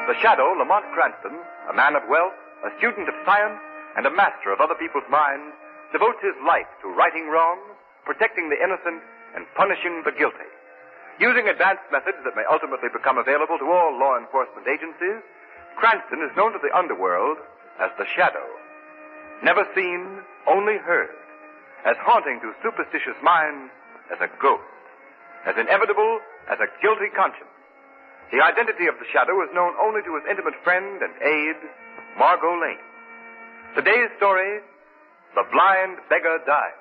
The shadow, Lamont Cranston, a man of wealth, a student of science, and a master of other people's minds, devotes his life to righting wrongs, protecting the innocent, and punishing the guilty. Using advanced methods that may ultimately become available to all law enforcement agencies, Cranston is known to the underworld as the Shadow. Never seen, only heard. As haunting to superstitious minds as a ghost. As inevitable as a guilty conscience. The identity of the Shadow is known only to his intimate friend and aide, Margot Lane. Today's story, The Blind Beggar Dies.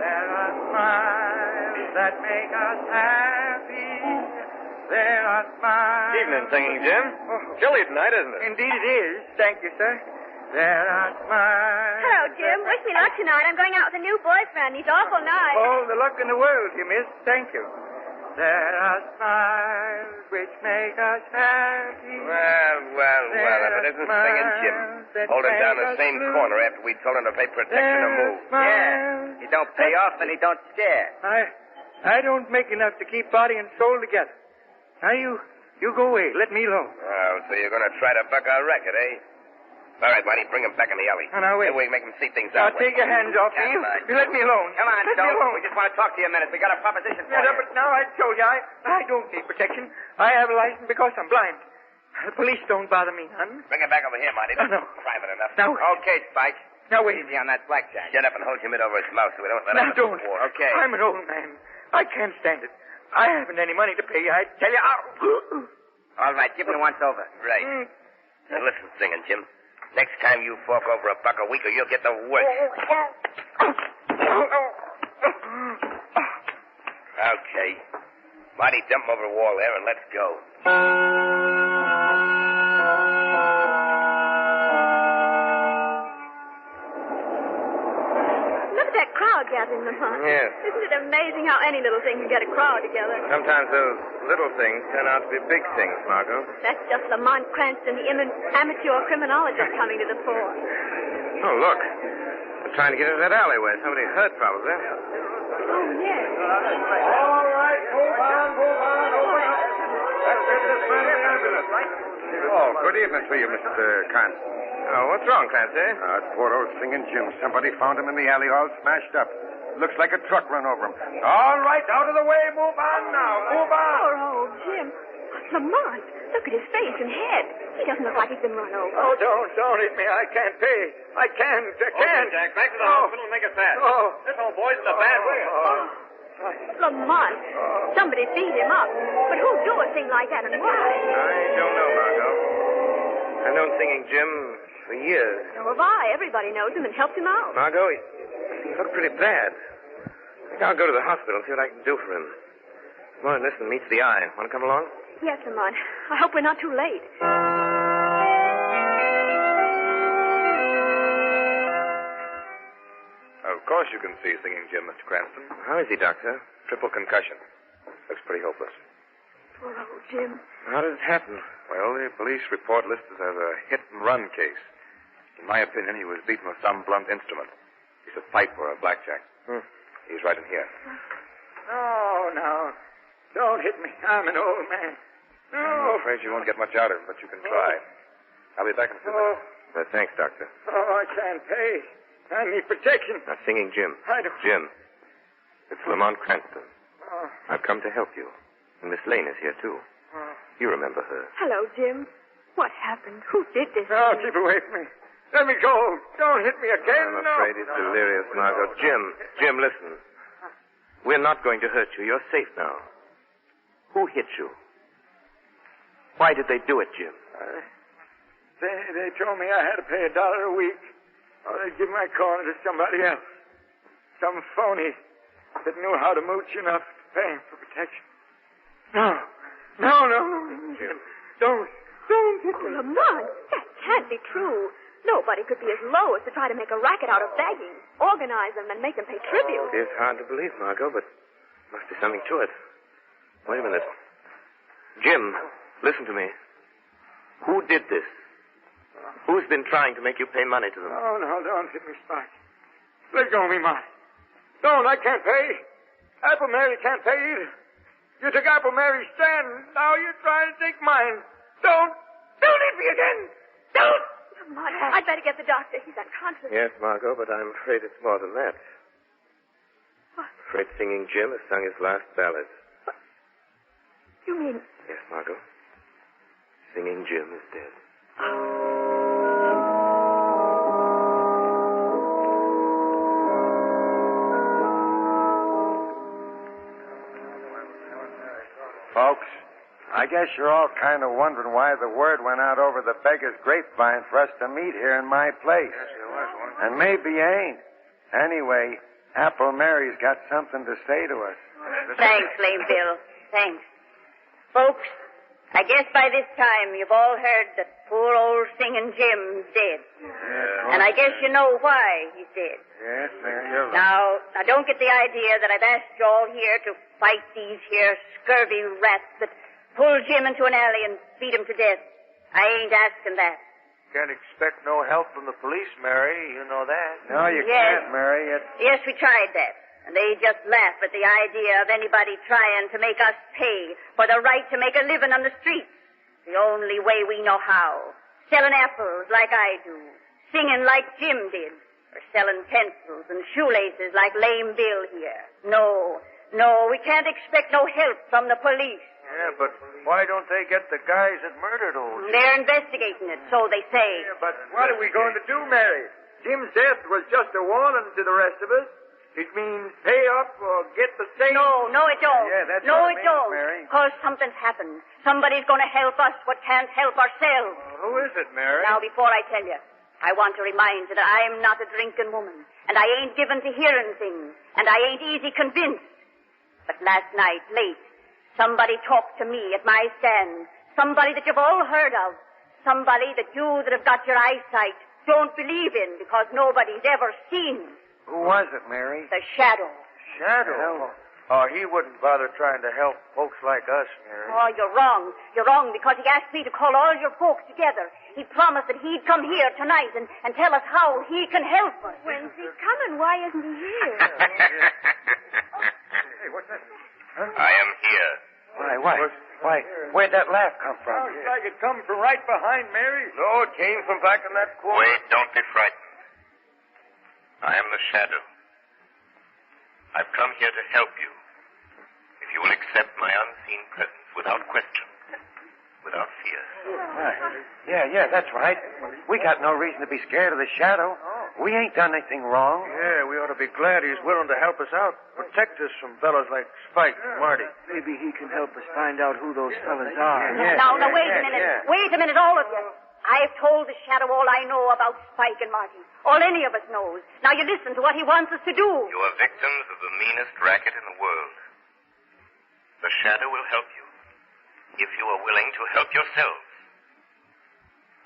There are smiles that make us happy. There are smiles. Evening, Singing Jim. Chilly tonight, isn't it? Indeed it is. Thank you, sir. There are smiles. Hello, Jim. Wish me luck tonight. I'm going out with a new boyfriend. He's awful nice. All the luck in the world, you miss. Thank you. There are smiles which make us happy. Well, if it isn't Singing Jim. Holding down the same corner after we told him to pay protection to move. Yeah. He don't pay off and he don't scare. I don't make enough to keep body and soul together. Now, you go away. Let me alone. Oh, so you're going to try to buck our racket, eh? All right, Marty, bring him back in the alley. Oh, now, wait. Then we can make him see things Now, out. take your hands off me. You let me alone. Come on, let me alone. We just want to talk to you a minute. We got a proposition for Yeah, you. but now I told you, I don't need protection. I have a license because I'm blind. The police don't bother me none. Bring him back over here, Marty. No. Private enough. Now, Okay, Spike. Now, wait. Easy on that blackjack. Get up and hold your mitt over his mouth so we don't let Now, him don't. war. Okay. I'm an old man. I can't stand it. I haven't any money to pay. I tell you. All right, give me once over. Right. Now, listen, Singing Jim. Next time you fork over $1 a week or you'll get the worst. Okay. Marty, dump him over the wall there and let's go. Look at that crowd gathering, Lamont. Yes. Isn't it amazing how any little thing can get a crowd together? Sometimes those little things turn out to be big things, Margot. That's just Lamont Cranston, the amateur criminologist, coming to the fore. Oh, look. They're trying to get into that alleyway. Somebody hurt, probably. Oh, yes. All right, move on. Open up. Let's get this man in the ambulance. Oh, good evening to you, Mr. Cranston. Oh, what's wrong, Clancy? Poor old Singing Jim. Somebody found him in the alley all smashed up. Looks like a truck run over him. All right, out of the way. Move on now. Move on. Poor old Jim. Lamont, look at his face and head. He doesn't look like he's been run over. Oh, don't hit me. I can't pay. I can't. Okay, Jack, back to the hospital and make it fast. Oh. This old boy's in a bad way. Lamont, somebody beat him up. But who'd do a thing like that and why? I don't know, Margot. I've known Singing Jim for years. So have I. Everybody knows him and helped him out. Margot, he looked pretty bad. I think I'll go to the hospital and see what I can do for him. Blindness and meets the eye. Want to come along? Yes, Lamont. I hope we're not too late. Of course you can see Singing Jim, Mr. Cranston. How is he, Doctor? Triple concussion. Looks pretty hopeless. Poor old Jim. How did it happen? Well, the police report lists it as a hit-and-run case. In my opinion, he was beaten with some blunt instrument. Piece of pipe or a blackjack. He's right in here. No. Don't hit me. I'm an old man. No. I'm afraid you won't get much out of him, but you can try. I'll be back in a few minutes. Thanks, Doctor. Oh, I can't pay. I need protection. Now, Singing Jim. I don't... Jim, it's Lamont Cranston. Oh. I've come to help you. And Miss Lane is here, too. You remember her. Hello, Jim. What happened? Who did this? No, keep away from me. Let me go. Don't hit me again. I'm afraid he's delirious, Margot. Jim, listen. We're not going to hurt you. You're safe now. Who hit you? Why did they do it, Jim? They told me I had to pay $1 a week, or they'd give my corner to somebody else. Some phony that knew how to mooch enough to pay him for protection. No. Jim. Don't hit me. Lamont, that can't be true. Nobody could be as low as to try to make a racket out of begging, organize them, and make them pay tribute. It is hard to believe, Margot, but there must be something to it. Wait a minute. Jim, listen to me. Who did this? Who's been trying to make you pay money to them? Oh, no, don't hit me, Spike. Let go of me, Mark. Don't, I can't pay. Apple Mary can't pay either. You took Apple Mary's stand. Now you're trying to take mine. Don't leave me again. Don't. Marty, I'd better get the doctor. He's unconscious. Yes, Margot, but I'm afraid it's more than that. What? I'm afraid Singing Jim has sung his last ballad. What? You mean... Yes, Margot. Singing Jim is dead. Folks, I guess you're all kind of wondering why the word went out over the beggar's grapevine for us to meet here in my place. Yes, there was one. And maybe you ain't. Anyway, Apple Mary's got something to say to us. Thanks, Lame Bill. Thanks. Folks, I guess by this time you've all heard that poor old Singing Jim's dead. Yes, And I guess you know why he's dead. Yes, Mary, you're right. Now, don't get the idea that I've asked you all here to fight these here scurvy rats that pull Jim into an alley and beat him to death. I ain't asking that. Can't expect no help from the police, Mary. You know that. No, you Yes. can't, Mary. Yes, we tried that. And they just laugh at the idea of anybody trying to make us pay for the right to make a living on the streets. The only way we know how. Selling apples like I do. Singing like Jim did. Or selling pencils and shoelaces like Lame Bill here. No, we can't expect no help from the police. Yeah, but why don't they get the guys that murdered old Jim? They're investigating it, so they say. Yeah, but what are we going to do, Mary? Jim's death was just a warning to the rest of us. It means pay up or get the same. No, it don't. Yeah, that's no, what it it means, don't. Mary. Because something's happened. Somebody's going to help us what can't help ourselves. Who is it, Mary? Now, before I tell you, I want to remind you that I'm not a drinking woman, and I ain't given to hearing things, and I ain't easy convinced. But last night, late, somebody talked to me at my stand. Somebody that you've all heard of. Somebody that you that have got your eyesight don't believe in because nobody's ever seen. Who was it, Mary? The shadow. Shadow. Oh, he wouldn't bother trying to help folks like us, Mary. Oh, you're wrong. You're wrong because he asked me to call all your folks together. He promised that he'd come here tonight and tell us how he can help us. When's he coming? Why isn't he here? Hey, what's that? I am here. Why, where'd that laugh come from? Sounds like it come from right behind Mary. No, it came from back in that corner. Wait, don't be frightened. I am the shadow. I've come here to help you. If you will accept my unseen presence without question, without fear. Right. Yeah, that's right. We got no reason to be scared of the shadow. We ain't done anything wrong. Yeah, we ought to be glad he's willing to help us out. Protect us from fellas like Spike and Marty. Maybe he can help us find out who those fellas are. Yeah. Now, wait a minute. yeah. Wait a minute, all of you. I've told the shadow all I know about Spike and Marty. All any of us knows. Now you listen to what he wants us to do. You are victims of the meanest racket in the world. The shadow will help you, if you are willing to help yourselves.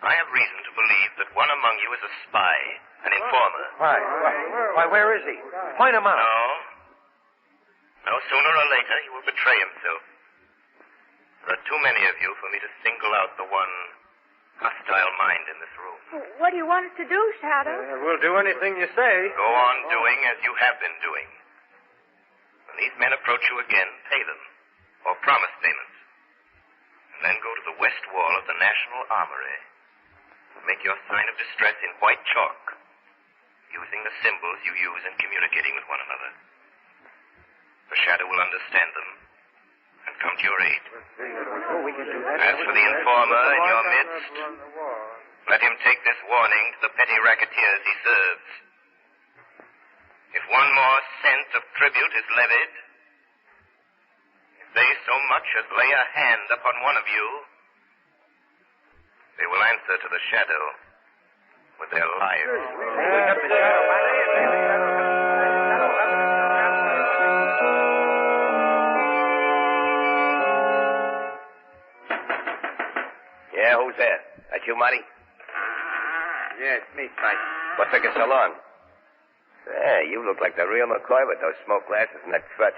I have reason to believe that one among you is a spy, an informer. Why, where is he? Point him out. No, sooner or later he will betray himself. There are too many of you for me to single out the one hostile mind in this room. What do you want us to do, Shadow? We'll do anything you say. Go on doing as you have been doing. When these men approach you again, pay them, or promise payment. And then go to the west wall of the National Armory. Make your sign of distress in white chalk, using the symbols you use in communicating with one another. The shadow will understand them and come to your aid. We can do that. As for the informer in your midst, let him take this warning to the petty racketeers he serves. If one more cent of tribute is levied, if they so much as lay a hand upon one of you, they will answer to the shadow with their lives. Yeah, who's there? That you, Marty? Yeah, it's me, Spike. What took you so long? Hey, you look like the real McCoy with those smoke glasses and that crutch.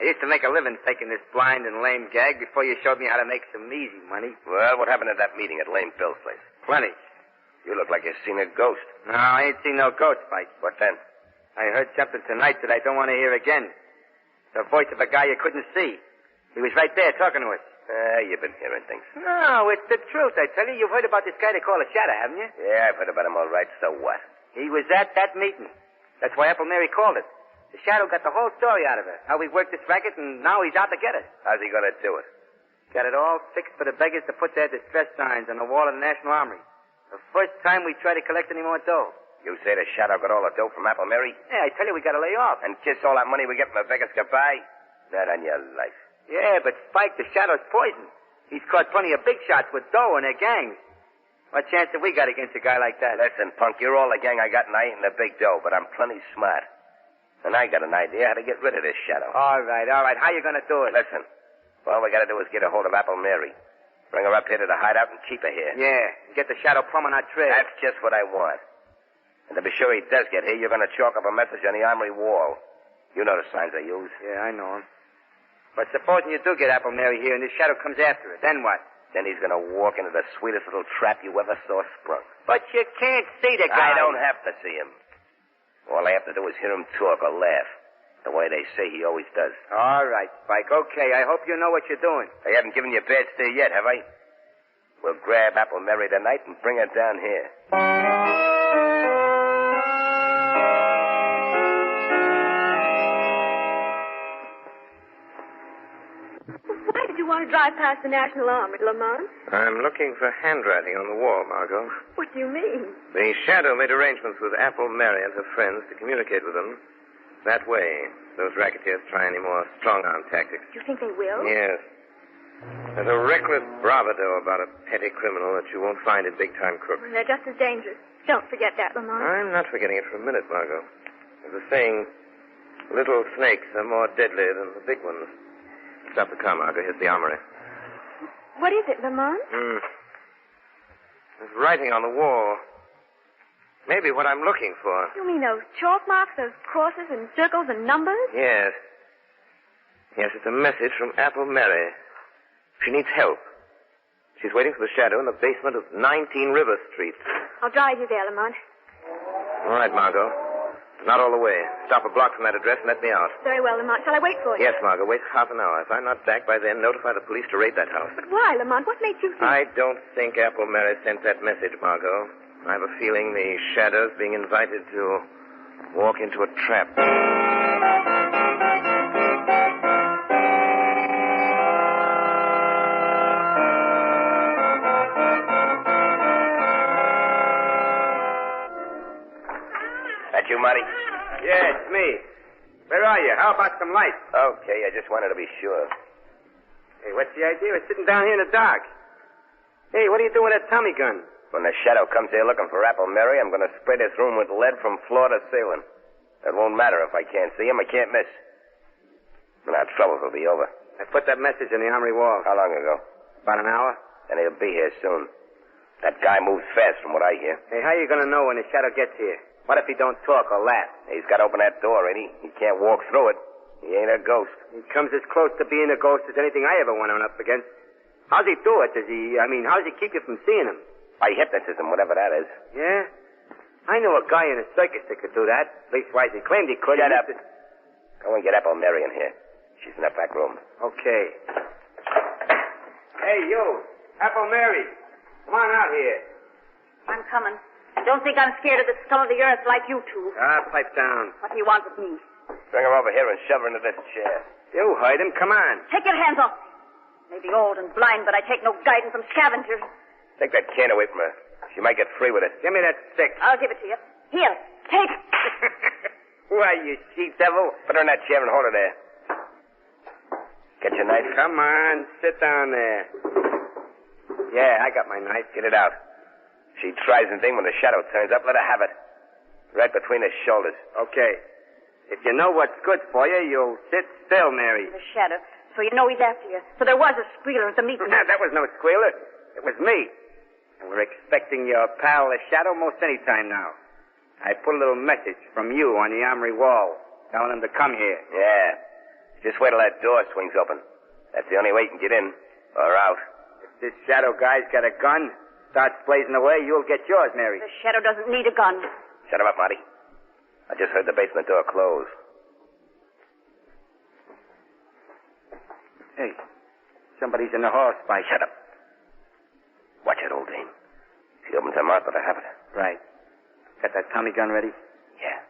I used to make a living taking this blind and lame gag before you showed me how to make some easy money. Well, what happened at that meeting at Lame Bill's place? Plenty. You look like you've seen a ghost. No, I ain't seen no ghost, Spike. What then? I heard something tonight that I don't want to hear again. The voice of a guy you couldn't see. He was right there talking to us. You've been hearing things. No, it's the truth, I tell you. You've heard about this guy they call a shadow, haven't you? Yeah, I've heard about him all right. So what? He was at that meeting. That's why Apple Mary called it. The shadow got the whole story out of her. How we worked this racket, and now he's out to get us. How's he going to do it? Got it all fixed for the beggars to put their distress signs on the wall of the National Armory. The first time we try to collect any more dough. You say the shadow got all the dough from Apple Mary? Yeah, I tell you, we got to lay off. And kiss all that money we get from the beggars goodbye? Not on your life. Yeah, but Spike, the shadow's poison. He's caught plenty of big shots with dough and their gangs. What chance have we got against a guy like that? Listen, punk, you're all the gang I got, and I ain't the big dough, but I'm plenty smart. And I got an idea how to get rid of this shadow. All right. How you going to do it? Listen, all we got to do is get a hold of Apple Mary. Bring her up here to the hideout and keep her here. Yeah, get the shadow plumb on our trail. That's just what I want. And to be sure he does get here, you're going to chalk up a message on the armory wall. You know the signs I use. Yeah, I know 'em. But supposing you do get Apple Mary here and this shadow comes after her, then what? Then he's going to walk into the sweetest little trap you ever saw sprung. But you can't see the guy. I don't have to see him. All I have to do is hear him talk or laugh. The way they say he always does. All right, Spike. Okay, I hope you know what you're doing. I haven't given you a bad steer yet, have I? We'll grab Apple Mary tonight and bring her down here. Why did you want to drive past the National Armory, Lamont? I'm looking for handwriting on the wall, Margot. What do you mean? The shadow made arrangements with Apple Mary and her friends to communicate with them. That way, those racketeers try any more strong-arm tactics. Do you think they will? Yes. There's a reckless bravado about a petty criminal that you won't find in big-time crooks. They're just as dangerous. Don't forget that, Lamont. I'm not forgetting it for a minute, Margot. There's a saying, little snakes are more deadly than the big ones. Stop the car, Margot. Here's the armory. What is it, Lamont? There's writing on the wall. Maybe what I'm looking for. You mean those chalk marks, those crosses and circles and numbers? Yes. Yes, it's a message from Apple Mary. She needs help. She's waiting for the shadow in the basement of 19 River Street. I'll drive you there, Lamont. All right, Margot. Not all the way. Stop a block from that address and let me out. Very well, Lamont. Shall I wait for you? Yes, Margot. Wait half an hour. If I'm not back by then, notify the police to raid that house. But why, Lamont? What made you think... I don't think Apple Mary sent that message, Margot. I have a feeling the shadow's being invited to walk into a trap. That you, Marty? Yeah, it's me. Where are you? How about some light? Okay, I just wanted to be sure. Hey, what's the idea of sitting down here in the dark? Hey, what are you doing with that Tommy gun? When the shadow comes here looking for Apple Mary, I'm going to spray this room with lead from floor to ceiling. It won't matter if I can't see him. I can't miss. And our troubles will be over. I put that message on the armory wall. How long ago? About an hour. And he'll be here soon. That guy moves fast from what I hear. Hey, how are you going to know when the shadow gets here? What if he don't talk or laugh? He's got to open that door, ain't he? He can't walk through it. He ain't a ghost. He comes as close to being a ghost as anything I ever went on up against. How's he do it? How does he keep you from seeing him? By hypnotism, whatever that is. Yeah? I know a guy in a circus that could do that. Leastwise, he claimed he could. Shut up. Go and get Apple Mary in here. She's in that back room. Okay. Hey, you. Apple Mary. Come on out here. I'm coming. Don't think I'm scared of the scum of the earth like you two. Pipe down. What do you want with me? Bring her over here and shove her into this chair. You heard him. Come on. Take your hands off. Maybe old and blind, but I take no guidance from scavengers. Take that can away from her. She might get free with it. Give me that stick. I'll give it to you. Here, take it. Why, you she-devil. Put her in that chair and hold her there. Get your knife. Come on, sit down there. Yeah, I got my knife. Get it out. She tries anything when the shadow turns up, let her have it. Right between his shoulders. Okay. If you know what's good for you, you'll sit still, Mary. The shadow. So you know he's after you. So there was a squealer at the meeting. That was no squealer. It was me. And we're expecting your pal, the shadow, most any time now. I put a little message from you on the armory wall, telling him to come here. Yeah. Just wait till that door swings open. That's the only way you can get in. Or out. If this shadow guy's got a gun, starts blazing away, you'll get yours, Mary. The shadow doesn't need a gun. Shut him up, Marty. I just heard the basement door close. Hey, somebody's in the hall, Spike. Shut up. Watch it, old dame. If he opens her mouth, better have it. Right. Got that Tommy gun ready? Yeah.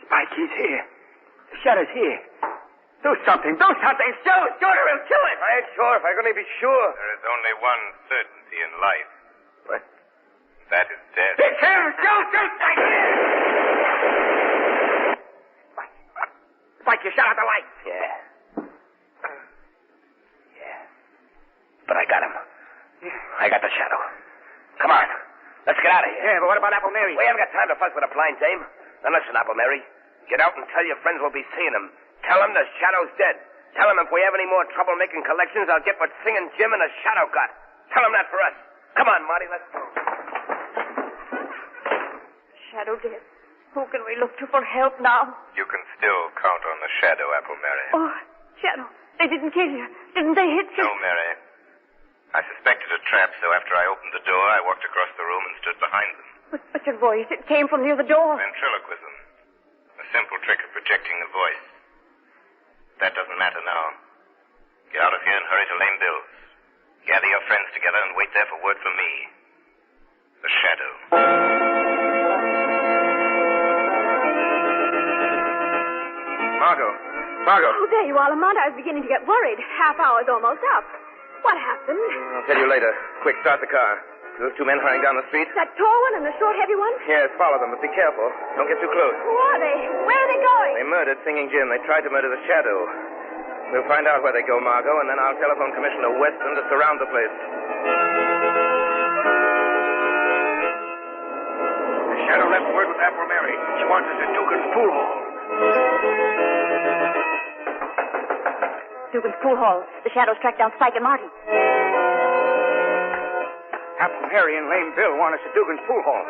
Spike, he's here. The shadow's here. Do something. Do something. Shoot it or he'll kill him. I ain't sure if I can only be sure. There is only one certainty in life. What? That is death. It's him. Shoot. Spike, you shut out the light. Yeah. But I got him. I got the shadow. Come on. Let's get out of here. Yeah, but what about Apple Mary? We haven't got time to fuss with a blind dame. Now listen, Apple Mary. Get out and tell your friends we'll be seeing him. Tell them the shadow's dead. Tell them if we have any more trouble making collections, I'll get what Singing Jim and the shadow got. Tell them that for us. Come on, Marty, let's go. Shadow dead. Who can we look to for help now? You can still count on the shadow, Apple Mary. Oh, Shadow, they didn't kill you. Didn't they hit you? No, Mary. I suspected a trap, so after I opened the door, I walked across the room and stood behind them. But your voice, it came from near the door. Ventriloquism. A simple trick of projecting the voice. That doesn't matter now. Get out of here and hurry to Lame Bill's. Gather your friends together and wait there for word from me. The shadow. Margot. Oh, there you are, Lamont. I was beginning to get worried. Half hour's almost up. What happened? I'll tell you later. Quick, start the car. Those two men hurrying down the street? That tall one and the short, heavy one? Yes, follow them, but be careful. Don't get too close. Who are they? Where are they going? They murdered Singing Jim. They tried to murder the shadow. We'll find out where they go, Margot, and then I'll telephone Commissioner Weston to surround the place. The shadow left word with Apple Mary. She wants us at Dugan's pool hall. Dugan's pool hall. The shadows tracked down Spike and Marty. Apple Mary and Lame Bill want us at Dugan's pool hall.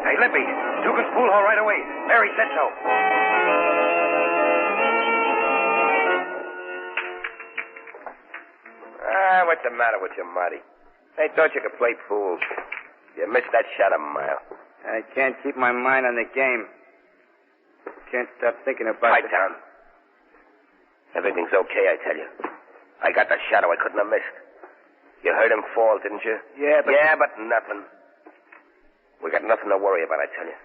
Hey, Lippy, Dugan's pool hall right away. Mary said so. What's the matter with you, Marty? I thought you could play fool. You missed that shot a mile. I can't keep my mind on the game. Can't stop thinking about Pipe down. Everything's okay, I tell you. I got the shadow I couldn't have missed. You heard him fall, didn't you? Yeah, but nothing. We got nothing to worry about, I tell you.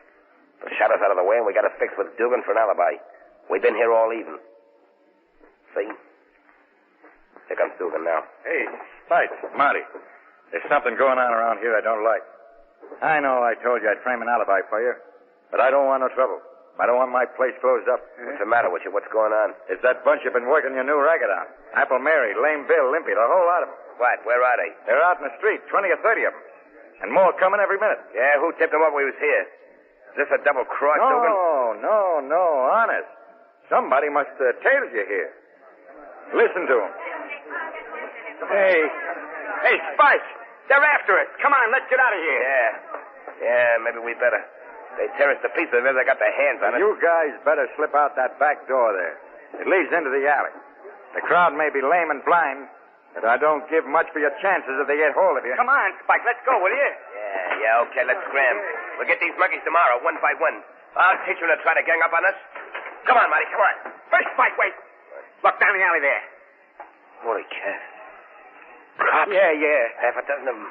The shadow's out of the way, and we got it fixed with Dugan for an alibi. We've been here all evening. See? Here comes Dugan now. Hey, Spike, Marty. There's something going on around here I don't like. I know I told you I'd frame an alibi for you, but I don't want no trouble. I don't want my place closed up. What's the matter with you? What's going on? It's that bunch you've been working your new racket on. Apple Mary, Lame Bill, Limpy, the whole lot of them. What? Where are they? They're out in the street, 20 or 30 of them. And more coming every minute. Yeah, who tipped them up we was here? Is this a double cross, Dugan? No, honest. Somebody must have tailed you here. Listen to them. Hey, Spike, they're after us. Come on, let's get out of here. Yeah, maybe we better. They tear us to pieces if they got their hands on it. You guys better slip out that back door there. It leads into the alley. The crowd may be lame and blind, but I don't give much for your chances if they get hold of you. Come on, Spike, let's go, will you? Yeah, okay, let's scram. We'll get these monkeys tomorrow, one by one. I'll teach them to try to gang up on us. Come on, Marty, come on. First, Spike, wait. Look down the alley there. Holy cat. Cops? Yeah. Half a dozen of them.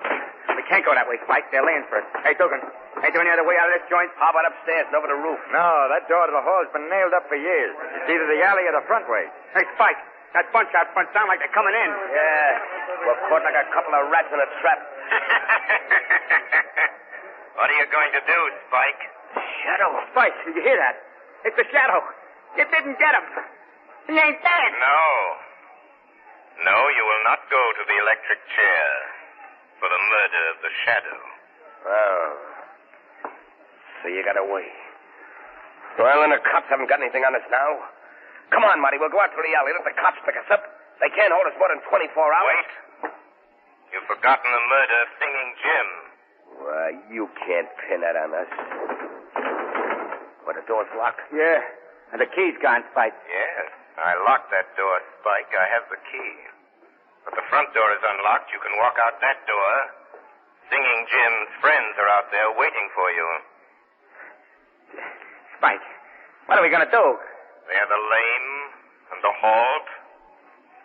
We can't go that way, Spike. They're laying for us. Hey, Dugan, ain't there any other way out of this joint? How about upstairs and over the roof? No, that door to the hall's been nailed up for years. It's either the alley or the front way. Hey, Spike, that bunch out front sound like they're coming in. Yeah, we're caught like a couple of rats in a trap. What are you going to do, Spike? Shadow. Spike, did you hear that? It's the shadow. You didn't get him. He ain't dead. No, you will not go to the electric chair for the murder of the shadow. Oh. So you got away. Well, then the cops haven't got anything on us now. Come on, Marty, we'll go out to the alley. Let the cops pick us up. They can't hold us more than 24 hours. Wait. You've forgotten the murder of Singing Jim. Why, you can't pin that on us. Well, the door's locked. Yeah, and the key's gone, Spike. Yes, I locked that door, Spike. I have the key. But the front door is unlocked. You can walk out that door. Singing Jim's friends are out there waiting for you. Spike, what are we going to do? They're the lame and the halt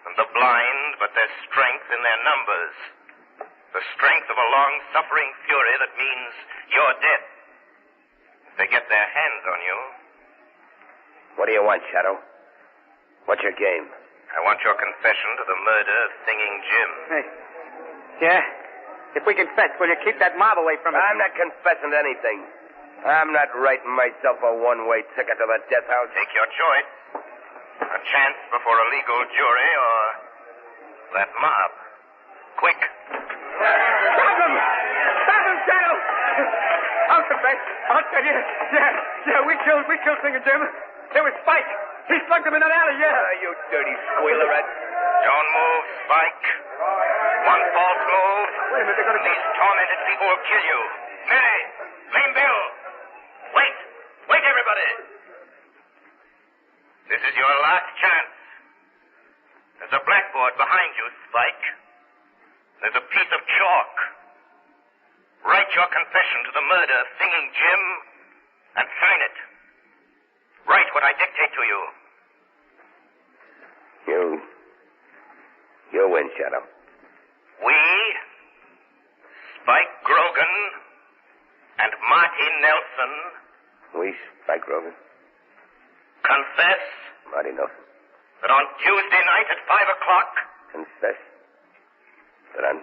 and the blind, but there's strength in their numbers. The strength of a long-suffering fury that means your death. If they get their hands on you... What do you want, Shadow? What's your game? I want your confession to the murder of Singing Jim. Hey. Yeah? If we confess, will you keep that mob away from us? I'm not confessing to anything. I'm not writing myself a one-way ticket to the death house. Take your choice. A chance before a legal jury or that mob. Quick. Stop him! Stop him, Shadow! I'll confess. I'll tell you. Yeah, we killed Singer Jim. It was Spike. He slugged him in that alley, yeah. You dirty squealerette. Don't move, Spike. One false move. Wait a minute, they're going to... These tormented people will kill you. Mary! Lame Bill! Wait! Wait, everybody! This is your last chance. There's a blackboard behind you, Spike. There's a piece of chalk. Write your confession to the murder of Singing Jim and sign it. Write what I dictate to you. You win, Shadow. We, Spike Grogan and Marty Nelson... We, Spike Grogan. Confess... Marty Nelson. That on Tuesday night at 5 o'clock... Confess. That on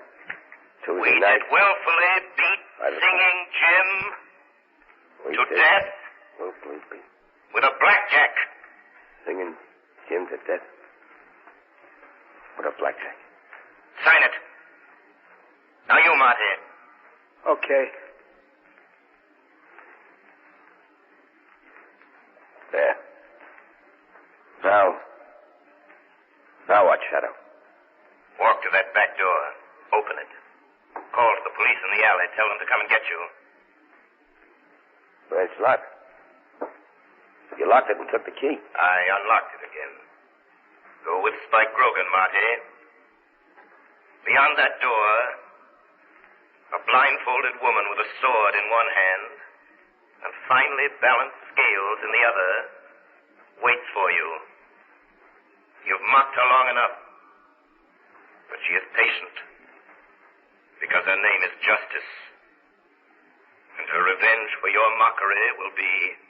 Tuesday we night... did willfully beat Singing Jim to death... Willfully beat... with a blackjack. Singing Jim to death. With a blackjack. Sign it. Now you, Marty. Okay. There. Now what, Shadow? Walk to that back door. Open it. Call to the police in the alley. Tell them to come and get you. Well, it's locked. You locked it and took the key. I unlocked it again. Go with Spike Grogan, Marty. Beyond that door, a blindfolded woman with a sword in one hand and finely balanced scales in the other waits for you. You've mocked her long enough, but she is patient because her name is Justice, and her revenge for your mockery will be